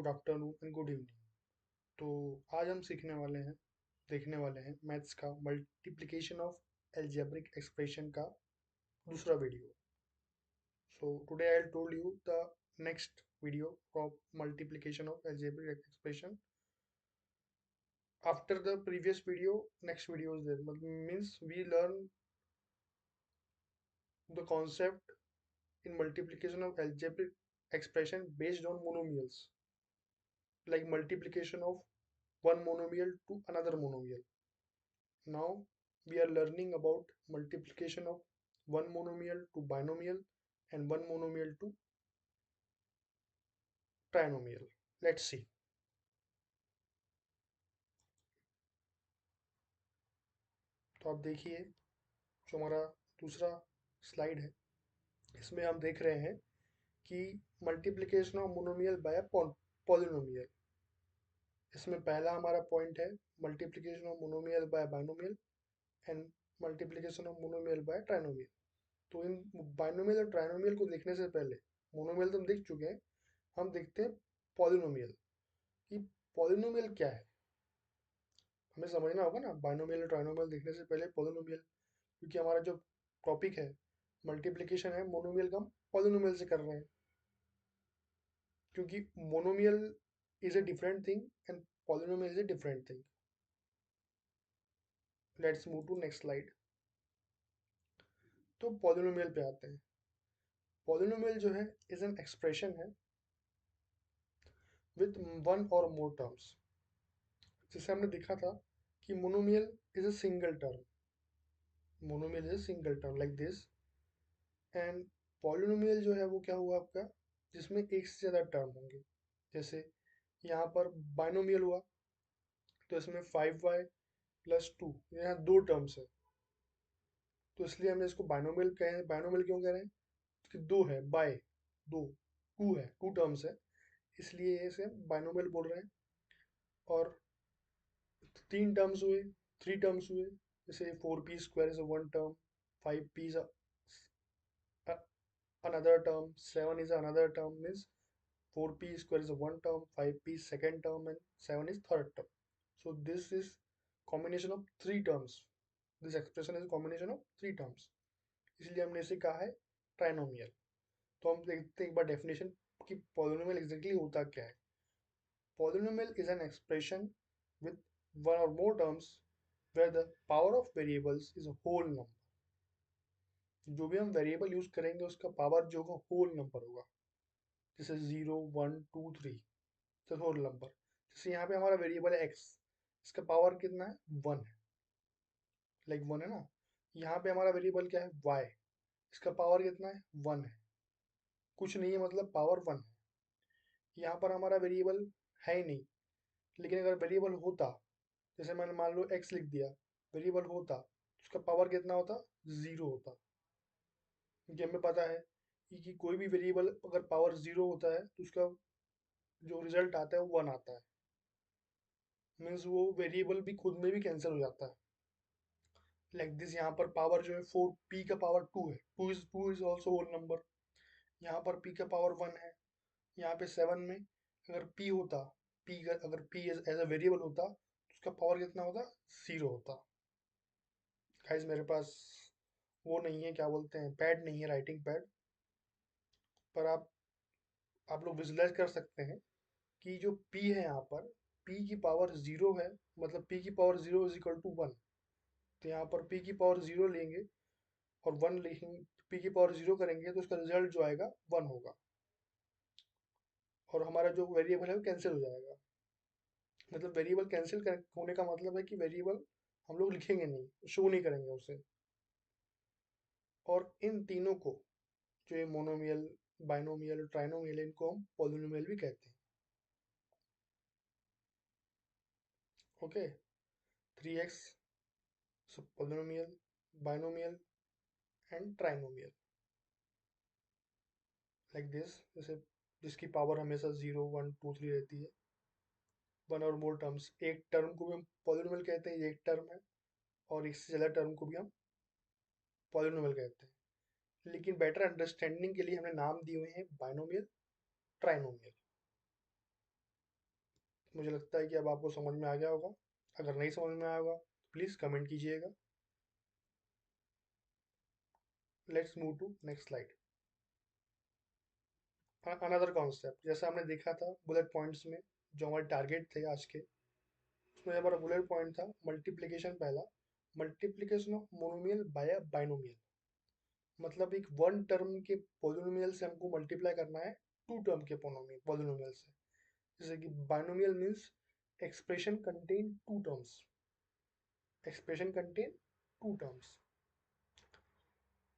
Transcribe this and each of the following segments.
Good afternoon and good evening. तो आज हम देखने वाले हैं मैथ्स का मल्टीप्लिकेशन ऑफ एल्जेब्रिक एक्सप्रेशन का दूसरा video. So today I told you the next video of multiplication of algebraic expression after the previous video. Next video is there means we learn the concept in multiplication of algebraic expression based on monomials, like multiplication of one monomial to another monomial. Now we are learning about multiplication of one monomial to binomial and one monomial to trinomial. Let's see. तो आप देखिए, जो हमारा दूसरा slide है, इसमें हम देख रहे हैं कि multiplication of monomial by polynomial. इसमें पहला हमारा पॉइंट है multiplication of monomial by binomial and multiplication of monomial by trinomial. तो इन बाइनोमियल और ट्राइनोमियल को देखने से पहले, मोनोमियल तो हम देख चुके हैं, हम देखते हैं पॉलिनोमियल कि पॉलिनोमियल क्या है। हमें समझना होगा ना, बाइनोमियल और ट्राइनोमियल देखने से पहले पॉलिनोमियल, क्योंकि हमारा जो टॉपिक है मल्टीप्लिकेशन है, मोनोमियल का हम पॉलिनोमियल से कर रहे हैं, क्योंकि monomial is a different thing and polynomial is a different thing. Let's move to next slide. तो पॉलिनोमियल पे आते हैं। पॉलिनोमियल जो है इज एन एक्सप्रेशन है विथ वन और मोर टर्म्स। जैसे हमने देखा था कि monomial is a single term, monomial is a single term like this. And polynomial जो है वो क्या हुआ आपका, जिसमें एक से ज़्यादा टर्म होंगे। जैसे यहाँ पर बाइनोमियल हुआ, तो इसमें 5y प्लस 2, यहाँ दो टर्म्स है, तो इसलिए हमने इसको बाइनोमियल कहे हैं। बाइनोमियल क्यों कह रहे हैं कि दो है, बाय दो, टू है, टू टर्म्स है, इसलिए इसे बाइनोमियल बोल रहे हैं। और तीन टर्म्स हुए, थ्री टर्म्स हुए, जैसे 4p square is one term, 5p is another term, 7 is another term, means 4p square is one term, 5p is second term, and 7 is third term. So this is combination of three terms. This expression is a combination of three terms. इसलिए हमने इसे कहा है trinomial. तो हम देखते हैं एक बार डेफिनेशन कि पॉलिनोमियल एग्जैक्टली होता क्या है। Polynomial is an expression with one or more terms where the power of variables is a whole number। जो भी हम वेरिएबल यूज करेंगे उसका पावर जो होगा होल नंबर होगा, जैसे 0 1 2 3, तो होल नंबर। जैसे यहाँ पे हमारा वेरिएबल है x, इसका पावर कितना है, 1 है, लाइक 1 है ना। यहाँ पे हमारा वेरिएबल क्या है, y, इसका पावर कितना है, 1 है, कुछ नहीं है, मतलब पावर 1 है। यहाँ पर हमारा वेरिएबल है ही नहीं, लेकिन अगर वेरिएबल होता, जैसे मैंने मान लो x लिख दिया, वेरिएबल होता तो उसका पावर कितना होता, 0 होता। क्योंकि हमें पता है कि कोई भी वेरिएबल अगर पावर 0 होता है तो उसका जो रिजल्ट आता है वो 1 आता है, मीन्स वो वेरिएबल भी खुद में भी कैंसिल हो जाता है, लाइक दिस। यहाँ पर पावर जो है 4, p का पावर 2 है, 2 इज ऑल्सो होल नंबर। यहाँ पर p का पावर 1 है। यहाँ पे 7 में अगर p होता, p अगर p एज अ वेरिएबल होता तो उसका पावर कितना होता, 0 होता। गाइस मेरे पास वो नहीं है, क्या बोलते हैं, पैड नहीं है, राइटिंग पैड, पर आप लोग विजुलाइज कर सकते हैं कि जो p है यहाँ पर, p की पावर 0 है, मतलब p की पावर 0 इज इक्वल टू 1। तो यहाँ पर p की पावर 0 लेंगे और 1 लिखेंगे, p की पावर 0 करेंगे तो उसका रिजल्ट जो आएगा 1 होगा, और हमारा जो वेरिएबल है वो कैंसिल हो जाएगा। मतलब वेरिएबल कैंसिल होने का मतलब है कि वेरिएबल हम लोग लिखेंगे नहीं, शो नहीं करेंगे उसे। और इन तीनों को, जो ये मोनोमियल, बाइनोमियल, ट्राइनोमियल, इनको हम पॉलिनोमियल भी कहते हैं। Okay, 3x polynomial, binomial and trinomial, like this. जैसे जिसकी पावर हमेशा 0 1 2 3 रहती है, वन और मोर टर्म्स। एक टर्म को भी हम पॉलिनोमियल कहते हैं, ये एक टर्म है, और इससे ज़्यादा टर्म को भी हम पॉलिनोमियल कहते हैं। लेकिन बेटर अंडरस्टैंडिंग के लिए हमने नाम दिए हुए हैं बाइनोमियल, ट्राइनोमियल। मुझे लगता है कि अब आपको समझ में आ गया होगा। अगर नहीं समझ में आया होगा प्लीज़ कमेंट कीजिएगा। Let's move to next slide. Another concept, जैसा हमने देखा था बुलेट पॉइंट्स में, जो हमारे टारगेट थे आज के, उसमें हमारा बुलेट पॉइंट था मल्टीप्लिकेशन। पहला, multiplication of monomial by a binomial. मतलब एक वन टर्म के पॉलिनोमियल से हमको मल्टीप्लाई करना है टू टर्म के पॉलिनोमियल से। जैसे कि binomial means expression contain two terms, expression contain two terms.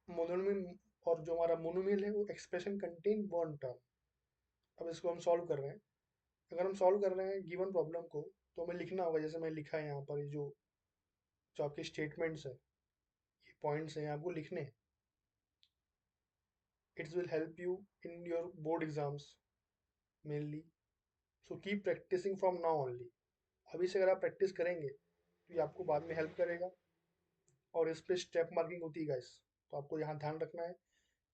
Monomial, और जो हमारा मोनोमियल है वो एक्सप्रेशन कंटेन वन टर्म। अब इसको हम सॉल्व कर रहे हैं। अगर हम सॉल्व कर रहे हैं गिवन प्रॉब्लम को, तो हमें लिखना होगा, जैसे मैं लिखा है यहाँ पर, ये जो जो आपके स्टेटमेंट्स है, ये पॉइंट्स हैं, आपको लिखने हैं। It's will help you in your board exams mainly, so keep practising from now only. अभी से अगर आप प्रैक्टिस करेंगे तो ये आपको बाद में हेल्प करेगा। और इस पे स्टेप मार्किंग होती है गाइस, तो आपको यहाँ ध्यान रखना है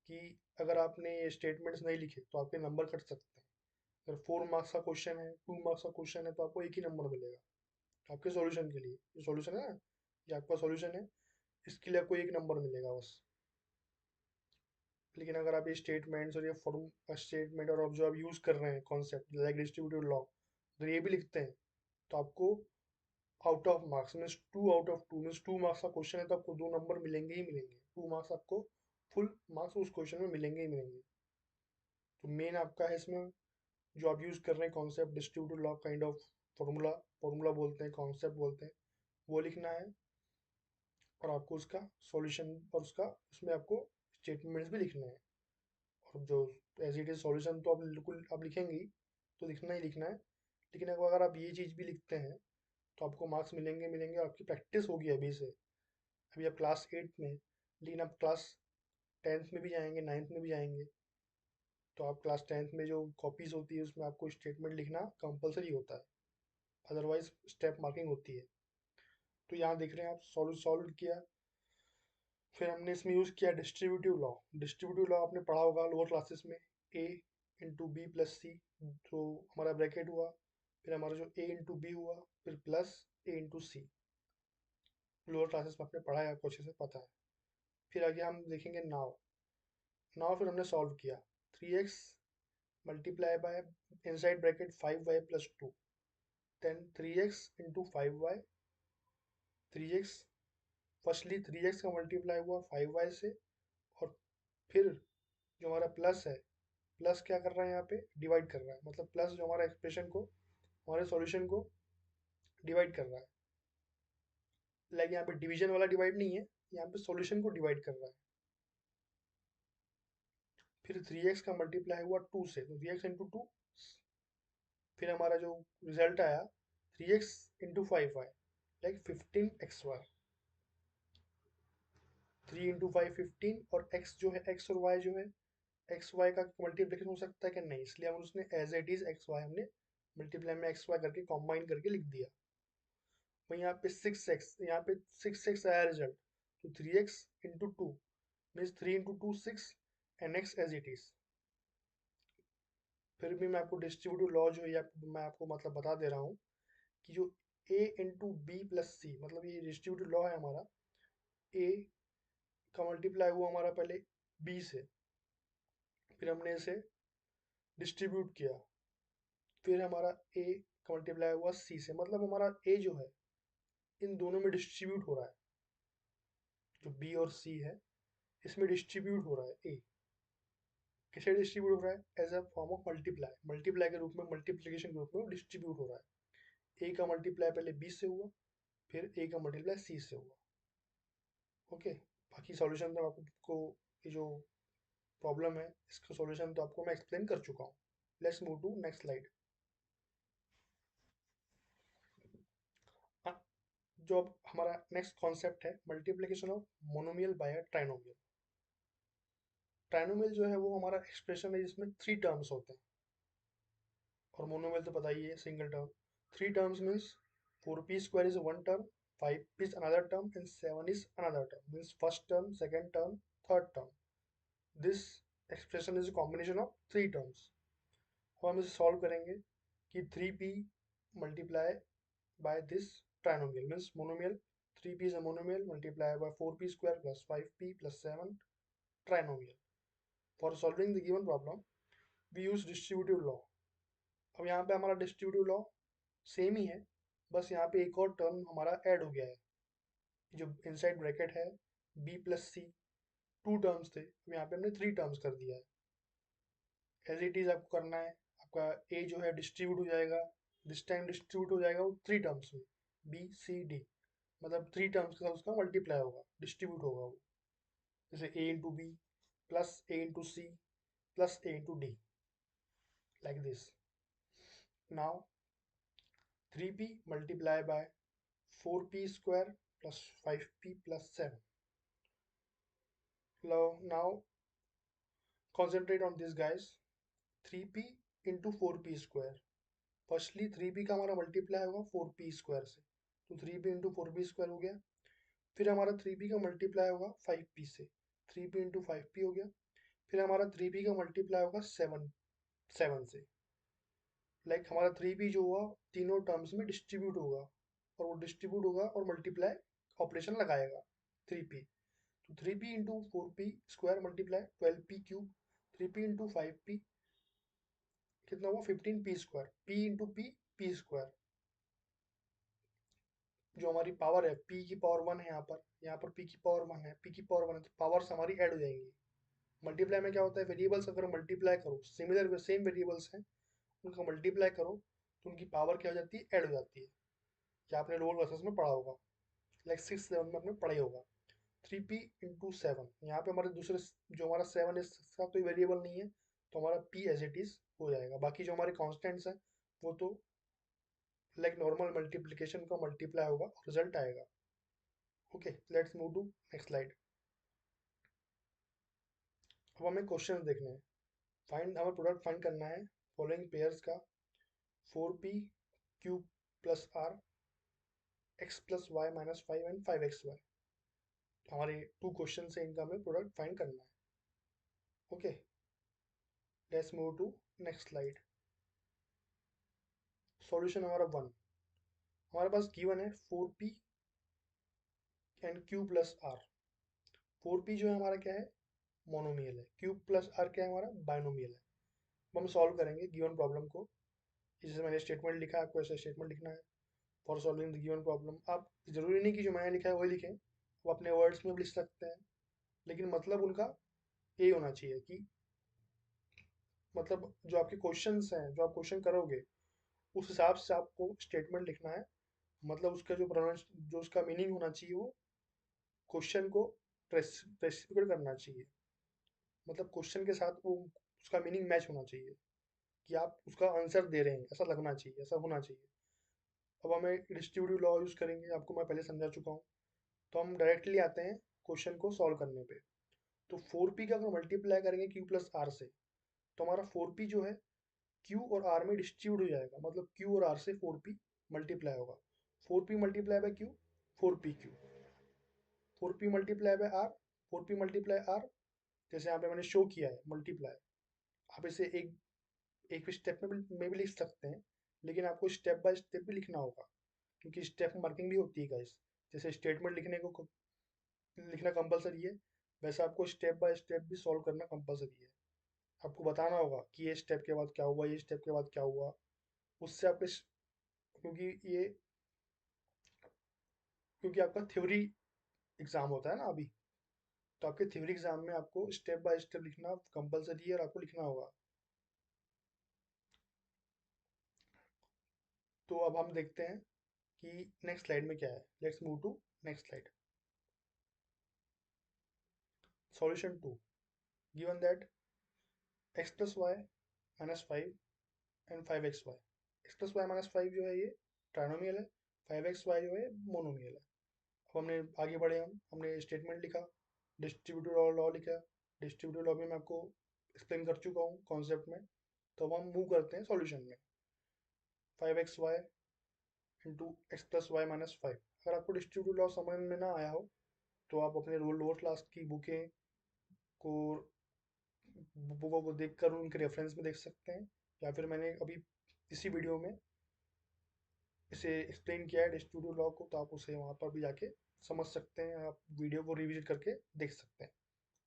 कि अगर आपने ये स्टेटमेंट्स नहीं लिखे तो आपके नंबर कट सकते हैं। अगर 4 मार्क्स का क्वेश्चन है, 2 मार्क्स का क्वेश्चन है, तो आपको एक ही नंबर मिलेगा आपके सॉल्यूशन के लिए। ये सॉल्यूशन है ना, ये आपका सॉल्यूशन है, इसके लिए आपको एक नंबर मिलेगा बस। लेकिन अगर आप ये स्टेटमेंट्स और ये फॉर्म स्टेटमेंट और अब जो आप यूज़ कर रहे हैं कॉन्सेप्ट लाइक डिस्ट्रीब्यूटिव लॉ, अगर ये भी लिखते हैं तो आपको out of marks means 2 out of 2 means 2 marks का क्वेश्चन है तो आपको 2 नंबर मिलेंगे ही मिलेंगे। 2 मार्क्स आपको, फुल मार्क्स उस क्वेश्चन में मिलेंगे ही मिलेंगे। तो मेन आपका है इसमें जो आप यूज़ कर रहे हैं concept distributive law kind of formula, formula बोलते हैं, कॉन्सेप्ट बोलते हैं, वो लिखना है। और आपको उसका सॉल्यूशन और उसका उसमें आपको स्टेटमेंट्स भी लिखने हैं। और जो एज इट इज सॉल्यूशन तो आप बिल्कुल आप लिखेंगे ही, तो लिखना ही लिखना है। लेकिन अगर आप ये चीज़ भी लिखते हैं तो आपको मार्क्स मिलेंगे मिलेंगे, और आपकी प्रैक्टिस होगी अभी से। अभी आप क्लास 8 में, लेकिन आप क्लास 10th में भी जाएंगे, 9th में भी जाएंगे, तो आप क्लास 10th में जो कॉपीज होती है उसमें आपको स्टेटमेंट लिखना कंपलसरी होता है, अदरवाइज स्टेप मार्किंग होती है। तो यहाँ देख रहे हैं आप, सॉल्व सॉल्व किया। फिर हमने इसमें यूज़ किया डिस्ट्रीब्यूटिव लॉ। डिस्ट्रीब्यूटिव लॉ आपने पढ़ा होगा लोअर क्लासेस में, ए इंटू बी प्लस सी, जो हमारा ब्रैकेट हुआ, फिर हमारा जो ए इंटू बी हुआ, फिर प्लस ए इंटू सी। लोअर क्लासेस में आपने पढ़ा है, आपको अच्छे से पता है। फिर आगे हम देखेंगे नाव। नाव फिर हमने सॉल्व किया। 3x multiply by inside bracket 5y plus 2, then 3x into 5y। 3x, firstly 3x का मल्टीप्लाई हुआ 5y से, और फिर जो हमारा प्लस है, प्लस क्या कर रहा है यहाँ पे, डिवाइड कर रहा है। मतलब प्लस जो हमारा एक्सप्रेशन को, हमारे सॉल्यूशन को डिवाइड कर रहा है। लाइक यहाँ पे डिवीजन वाला डिवाइड नहीं है, यहाँ पे सॉल्यूशन को डिवाइड कर रहा है। फिर 3x का मल्टीप्लाई हुआ 2 से, तो 3x इंटू 2। फिर हमारा जो रिजल्ट आया 3x into 5y, like 15xy। 3 into 5 15, और x जो है, x और y जो है, एक्स वाई का मल्टीप्लिकेशन हो सकता है कि नहीं, इसलिए हम उसने as it is x y हमने मल्टीप्लाई में एक्स वाई करके कॉम्बाइन करके लिख दिया। वहीं यहाँ पे 6x, यहाँ पे 6x आया रिजल्ट, तो 3x into 2 means 3 into 2 6, and x as it is. फिर भी मैं आपको डिस्ट्रीब्यूटिव लॉ जो है मैं आपको मतलब बता दे रहा हूँ कि जो a इंटू बी प्लस सी, मतलब ये डिस्ट्रीब्यूटिव लॉ है हमारा। a का मल्टीप्लाई हुआ हमारा पहले b से, फिर हमने इसे डिस्ट्रीब्यूट किया, फिर हमारा a का मल्टीप्लाई हुआ c से, मतलब हमारा a जो है इन दोनों में डिस्ट्रीब्यूट हो रहा है। जो b और c है इसमें डिस्ट्रीब्यूट हो रहा है a। कैसे डिस्ट्रीब्यूट हो रहा है, as a form of multiply, multiply के रूप में, मल्टीप्लिकेशन के रूप में डिस्ट्रीब्यूट हो रहा है। a का मल्टीप्लाई पहले b से हुआ, फिर a का मल्टीप्लाई c से हुआ। ओके, बाकी सॉल्यूशन तो आपको, ये जो प्रॉब्लम है इसका सॉल्यूशन तो आपको मैं एक्सप्लेन कर चुका हूँ। Let's move to next slide. जो अब हमारा नेक्स्ट कॉन्सेप्ट है multiplication of monomial by trinomial. Trinomial जो है वो हमारा एक्सप्रेशन है जिसमें 3 टर्म्स होते हैं, और मोनोमियल तो पता ही है, single term. 3 terms means 4p² is one term, 5p is another term, and 7 is another term, means first term, second term, third term. This expression is a combination of 3 terms. अब हम इसे solve करेंगे कि 3p multiply by this trinomial, means monomial. 3p is a monomial, multiply by 4p square plus 5p plus 7 trinomial. For solving the given problem we use distributive law. अब यहाँ पे हमारा distributive law same ही है, बस यहाँ पे एक और टर्म हमारा ऐड हो गया है, जो इनसाइड ब्रैकेट है b प्लस सी, 2 टर्म्स थे, यहाँ पे हमने 3 टर्म्स कर दिया है। एज इट इज आपको करना है, आपका a जो है डिस्ट्रीब्यूट हो जाएगा, दिस टाइम डिस्ट्रीब्यूट हो जाएगा वो 3 टर्म्स में, b c d, मतलब 3 टर्म्स के साथ उसका मल्टीप्लाई होगा, डिस्ट्रीब्यूट होगा वो, जैसे a into b plus a into c plus a into d, like this. Now 3p multiply by 4p square plus 5p plus 7. Now concentrate on this guys. 3p into 4p square. Firstly 3p का हमारा multiply होगा 4p square से, तो 3p into 4p square हो गया. फिर हमारा 3p का मल्टीप्लाई होगा 5p से, 3p इंटू 5p हो गया. फिर हमारा 3p का मल्टीप्लाई होगा 7 से. लाइक हमारा 3p जो हुआ तीनों टर्म्स में डिस्ट्रीब्यूट होगा, और वो डिस्ट्रीब्यूट होगा और मल्टीप्लाई ऑपरेशन लगाएगा 3p. तो 3p into 4p square multiply 12p cube, 3p into 5p कितना हुआ 15p square, p into p square. जो हमारी पावर है p की पावर 1 है, यहाँ पर p की पावर 1 है, p की पावर 1 है, तो पावर्स हमारी ऐड हो जाएंगी. मल्टीप्लाई में क्या होता है, वेरिएबल्स अगर मल्टीप्लाई करो, सिमिलर सेम वेरिएबल्स हैं, उनका मल्टीप्लाई करो तो उनकी पावर क्या हो जाती है, ऐड हो जाती है. क्या आपने लोअर क्लासेस में पढ़ा होगा, लाइक 6-7 में आपने पढ़ा होगा. 3p इंटू 7, यहाँ पे हमारे दूसरे जो हमारा 7 है इसका कोई वेरिएबल नहीं है, तो हमारा p एज इट इज हो जाएगा. बाकी जो हमारे कॉन्स्टेंट्स हैं वो तो लाइक नॉर्मल मल्टीप्लिकेशन का मल्टीप्लाई होगा, रिजल्ट आएगा. Okay, let's move to next slide. अब हमें क्वेश्चन देखने हैं. फाइंड, हमें प्रोडक्ट फाइंड करना है फॉलोइंग पेयर्स का, 4p cube plus r, x plus y minus 5 and 5xy. हमारे 2 क्वेश्चन से इनका हमें प्रोडक्ट फाइंड करना है. Okay, let's move to next slide. Solution हमारा 1, हमारे पास गिवन है 4p and q plus are. 4p जो है हमारा क्या है, मोनोमियल है, q प्लस आर क्या है, हमारा बाइनोमियल है. अब हम सॉल्व करेंगे गिवन प्रॉब्लम को. जैसे मैंने स्टेटमेंट लिखा है, आपको ऐसा स्टेटमेंट लिखना है for solving the given problem. आप जरूरी नहीं कि जो मैंने लिखा है वही लिखें, वो अपने वर्ड्स में भी लिख सकते हैं, लेकिन मतलब उनका ये होना चाहिए कि मतलब जो आपके क्वेश्चंस हैं, जो आप क्वेश्चन करोगे उस हिसाब से आपको स्टेटमेंट लिखना है. मतलब उसका जो प्रोनाउंस, जो उसका मीनिंग होना चाहिए वो क्वेश्चन को स्पेसिफिक करना चाहिए. मतलब क्वेश्चन के साथ वो उसका मीनिंग मैच होना चाहिए, कि आप उसका आंसर दे रहे हैं, ऐसा लगना चाहिए, ऐसा होना चाहिए. अब हमें डिस्ट्रीब्यूटिव लॉ यूज़ करेंगे, आपको मैं पहले समझा चुका हूँ. तो हम डायरेक्टली आते हैं क्वेश्चन को सॉल्व करने पे. तो 4p का अगर मल्टीप्लाई करेंगे q प्लस आर से, तो हमारा 4p जो है q और r में डिस्ट्रीब्यूट हो जाएगा, मतलब q और r से 4p मल्टीप्लाई होगा. 4p multiply by q, 4pq, 4p multiply by r, 4p multiply r. जैसे यहाँ पे मैंने शो किया है मल्टीप्लाई, आप इसे एक स्टेप में भी लिख सकते हैं, लेकिन आपको स्टेप बाय स्टेप भी लिखना होगा, क्योंकि स्टेप मार्किंग भी होती है गाइस. जैसे स्टेटमेंट लिखने को लिखना कंपलसरी है, वैसे आपको स्टेप बाय स्टेप भी सॉल्व करना कंपलसरी है. आपको बताना होगा कि ये स्टेप के बाद क्या हुआ, ये स्टेप के बाद क्या हुआ. उससे आपके क्योंकि ये क्योंकि आपका थ्योरी एग्जाम होता है ना अभी, तो आपके थ्योरी एग्जाम में आपको स्टेप बाय स्टेप लिखना कंपलसरी है और आपको लिखना होगा. तो अब हम देखते हैं कि नेक्स्ट स्लाइड में क्या है. Let's move to next slide. Solution 2, given that x plus y minus 5 and 5xy. x plus y minus 5 जो है ये ट्राइनोमियल है, 5xy जो है मोनोमियल है. अब हमने आगे बढ़े, हमने स्टेटमेंट लिखा, डिस्ट्रीब्यूटिव लॉ लिखा. डिस्ट्रीब्यूटिव लॉ भी मैं आपको एक्सप्लेन कर चुका हूँ कॉन्सेप्ट में. तो अब हम मूव करते हैं सॉल्यूशन में. 5xy into x plus y minus 5. अगर आपको डिस्ट्रीब्यूटिव लॉ समझ में ना आया हो, तो आप अपने लोअर क्लास की बुकें को वो देख कर उनके रेफरेंस में देख सकते हैं, या फिर मैंने अभी इसी वीडियो में इसे एक्सप्लेन किया है डिस्ट्रीब्यूटिव लॉ को, तो आप उसे वहाँ पर भी जाके समझ सकते हैं, आप वीडियो को रिविजिट करके देख सकते हैं।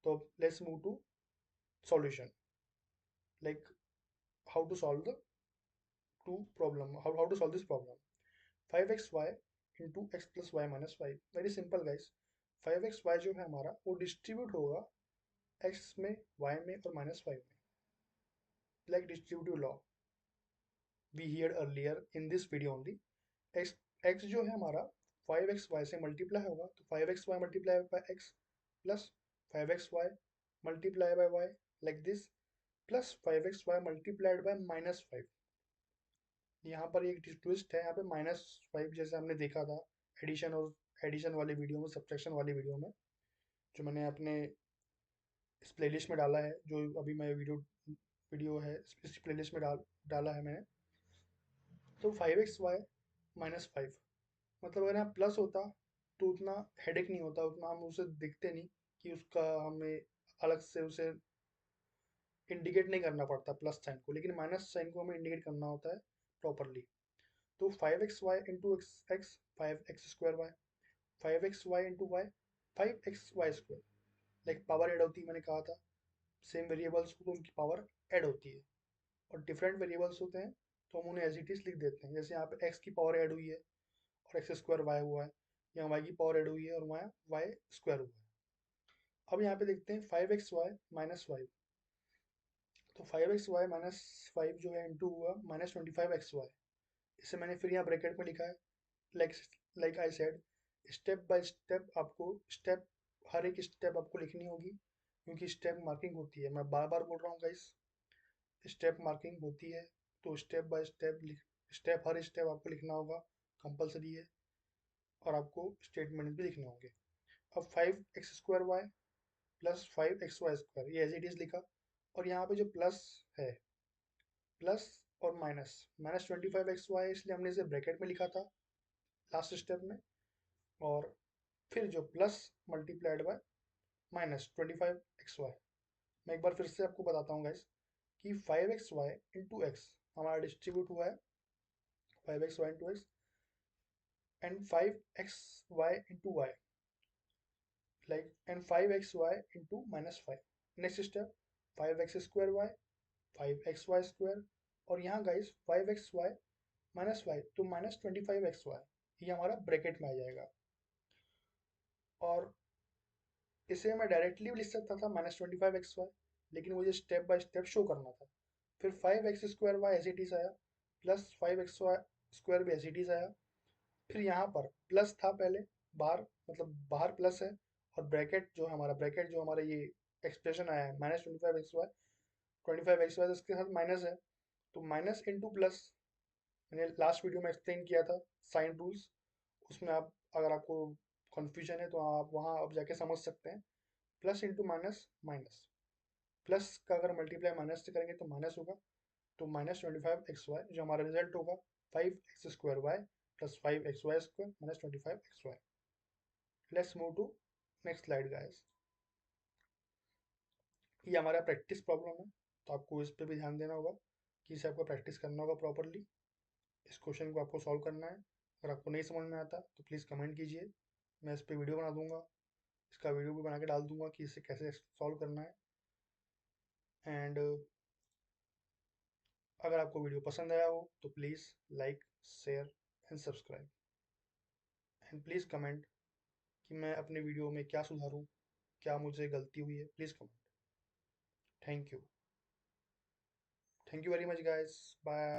तो let's move to solution, like how to solve the two problem, how to solve this problem. 5xy into x plus y minus y, very simple guys. 5xy जो है हमारा वो डिस्ट्रीब्यूट होगा x में, y में और माइनस वाई में, like distributive law we hear earlier in this video only. x x जो है हमारा 5xy से मल्टीप्लाई होगा, तो 5xy multiply by x plus 5xy multiply by y, like this, plus 5xy multiplied by minus 5। यहाँ पर एक ट्विस्ट है, यहाँ पे माइनस 5 जैसे हमने देखा था एडिशन और एडिशन वाली वीडियो में, सब्ट्रैक्शन वाली वीडियो में, जो मैंने अपने इस प्लेलिस्ट में डाला है, जो अभी मैं वीडियो है इस प्लेलिस्ट में डाला है मैंने। तो 5xy माइनस 5, मतलब अगर यहाँ प्लस होता तो उतना हेडेक नहीं होता, उतना हम उसे देखते नहीं कि उसका हमें अलग से उसे इंडिकेट नहीं करना पड़ता प्लस साइन को, लेकिन माइनस साइन को हमें इंडिकेट करना होता है प्रॉपरली। तो 5xy into x x 5x² y, 5xy into y 5xy², like power add होती है, मैंने कहा था सेम वेरिएबल्स को तो उनकी पावर ऐड होती है, और डिफरेंट वेरिएबल्स होते हैं तो हम उन्हें एज इट इज लिख देते हैं। जैसे यहाँ पे x की पावर ऐड हुई है और x² y हुआ है, यहाँ y की पावर ऐड हुई है और वहाँ y² हुआ है। अब यहाँ पे देखते हैं 5xy माइनस 5, तो 5xy माइनस 5 जो है इंटू हुआ माइनस 25xy, इसे मैंने फिर यहाँ ब्रैकेट में लिखा है। Like I said, step by step आपको हर एक स्टेप आपको लिखनी होगी, क्योंकि स्टेप मार्किंग होती है, मैं बार बार बोल रहा हूँ गाइस, स्टेप मार्किंग होती है, तो step by step her step आपको लिखना होगा, कंपलसरी है, और आपको स्टेटमेंट भी लिखने होंगे। अब 5x² y प्लस 5xy², ये एज इट इज लिखा, और यहाँ पे जो प्लस है, प्लस और माइनस, माइनस 25xy है इसलिए हमने इसे ब्रैकेट में लिखा था लास्ट स्टेप में, और फिर जो plus multiplied by minus 25xy। मैं एक बार फिर से आपको बताता हूँ गाइस कि 5xy इंटू एक्स हमारा डिस्ट्रीब्यूट हुआ है 5xy into x and 5xy into y, like and 5xy into minus 5। Next step 5x² y 5xy², और यहाँ गाइस 5xy माइनस 5, तो माइनस 25xy, ये हमारा ब्रैकेट में आ जाएगा। और इसे मैं डायरेक्टली भी लिख सकता था माइनस 25xy, लेकिन मुझे स्टेप बाय स्टेप शो करना था। फिर 5x² y as it is आया, प्लस 5xy² भी एज इट इज आया, फिर यहाँ पर प्लस था पहले, बाहर मतलब बाहर प्लस है, और ब्रैकेट जो हमारा ये एक्सप्रेशन आया है माइनस 25xy तो इसके साथ माइनस है, तो माइनस इंटू प्लस, मैंने लास्ट वीडियो में एक्सप्लेन किया था साइन रूल्स, उसमें आप अगर आपको कन्फ्यूजन है तो आप वहाँ आप जाके समझ सकते हैं। Plus into minus minus, plus का अगर मल्टीप्लाई माइनस से करेंगे तो माइनस होगा, तो माइनस 25xy जो हमारा रिजल्ट होगा 5x² y plus 5xy² minus 25xy। Let's move to next slide guys. ये हमारा प्रैक्टिस प्रॉब्लम है, तो आपको इस पर भी ध्यान देना होगा कि इसे आपको प्रैक्टिस करना होगा प्रॉपरली, इस क्वेश्चन को आपको सॉल्व करना है। अगर आपको नहीं समझ में आता तो प्लीज़ कमेंट कीजिए, मैं इस पर वीडियो बना दूंगा, इसका वीडियो भी बना के डाल दूंगा कि इसे कैसे सॉल्व करना है। एंड अगर आपको वीडियो पसंद आया हो तो please like, share and subscribe, and please comment कि मैं अपने वीडियो में क्या सुधारूँ, क्या मुझे गलती हुई है, please comment. Thank you, thank you very much guys, bye.